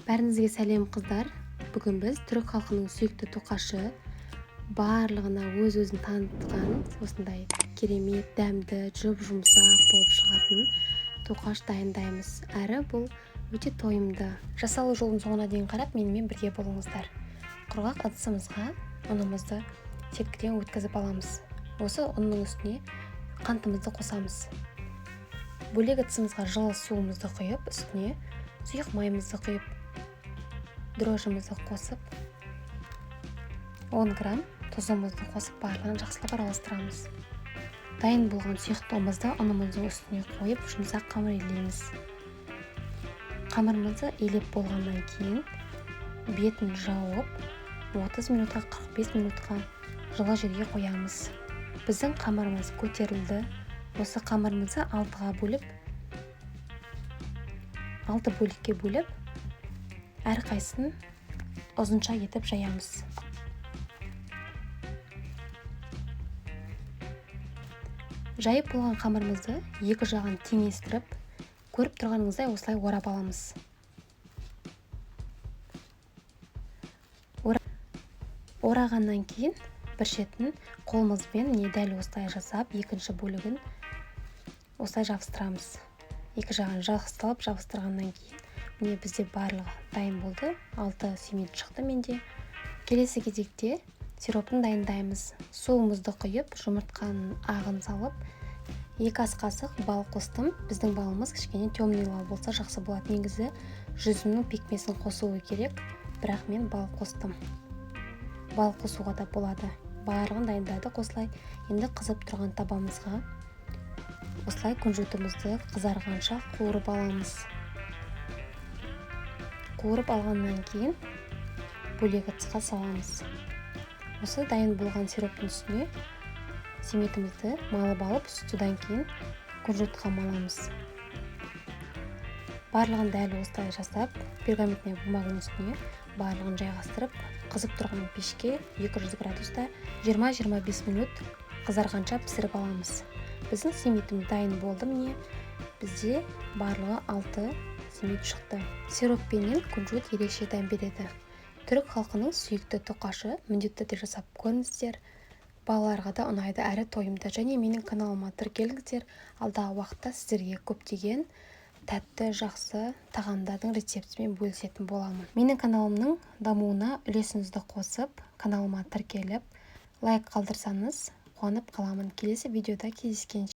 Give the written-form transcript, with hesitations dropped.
Бәріңізге сәлем қыздар. Бүгін біз түрік халқының сүйікті тоқашы, барлығына өз-өзін танытқан, осындай керемет, дәмді, жұп-жұмсақ болып шығатын тоқаш дайындаймыз. Әрі бұл өте тойымды. Жасалу жолын соңына дейін қарап, менімен бірге болыңыздар. Құрғақ ыдысымызға ұнымызды тепкіден өткізіп аламыз. Осы ұнның үстіне қантымызды қосамыз. Бөлек ыдысымызға жылы суымызды құйып, үстіне сұйық майымызды құйып, дрожжымызды қосып, 10 грамм тұзымызды қосып, барлығын жақсылап араластырамыз. Дайын болған сұйықтығымызды ұнымыздың үстіне қойып, жұмсақ қамыр илейміз. Қамырымызды илеп болғаннан кейін бетін жауып, 30 минутқа 45 минутқа жылы жерге қоямыз. Біздің қамырымыз көтерілді. Осы қамырымызды 6 бөлікке бөліп, әрқайсысын ұзынша етіп жаямыз. Жайып болған қамырымызды екі жағын теңестіріп, көріп тұрғаныңыздай осылай орап аламыз. Орағаннан кейін бір шетін қолымызбен дәл осылай жасап, екінші бөлігін осылай жабыстырамыз. Екі жағын жабыстырып жабыстырғаннан кейін бізде барлығы дайын болды. 6 семет шықты менде. Келесі кезекте сиропын дайындаймыз. Суымызды құйып, жұмыртқаның ағын салып, 2 ас қасық бал қостым. Біздің балымыз кішкене темныйлау болса жақсы болады. Негізі жүзімнің пекмесін қосуы керек, бірақ мен бал қостым. Бал қосуға да болады. Барлығын дайындадық осылай. Енді қызып тұрған табамызға осылай күнжутымызды қызарғанша қуырып аламыз. Қуырып алғаннан кейін бөлек ыдысқа саламыз. Осы дайын болған сироптың үстіне семетімізді малып алып, содан кейін күнжутқа маламыз. Барлығын дәл осылай жасап, пергаментный бумаганың үстіне барлығын жайғастырып, қызып тұрған пешке 200 градуста 20-25 минут қызарғанша пісіріп аламыз. Біздің семетіміз дайын болды. Бізде барлығы 6 семет шықты. Сироппенен күнжут ерекше дәм береді. Түрік халқының сүйікті тоқашы, міндетті түрде жасап көріңіздер. Балаларға да ұнайды, әрі тойымды. Және менің каналыма тіркеліңіздер. Алдағы уақытта сіздерге көптеген тәтті, жақсы тағамдардың рецептімен бөлісетін боламын. Менің каналымның дамуына үлесіңізді қосып, каналыма тіркеліп, лайк қалдырсаңыз қуанып қаламын. Келесі видеода кездескенше.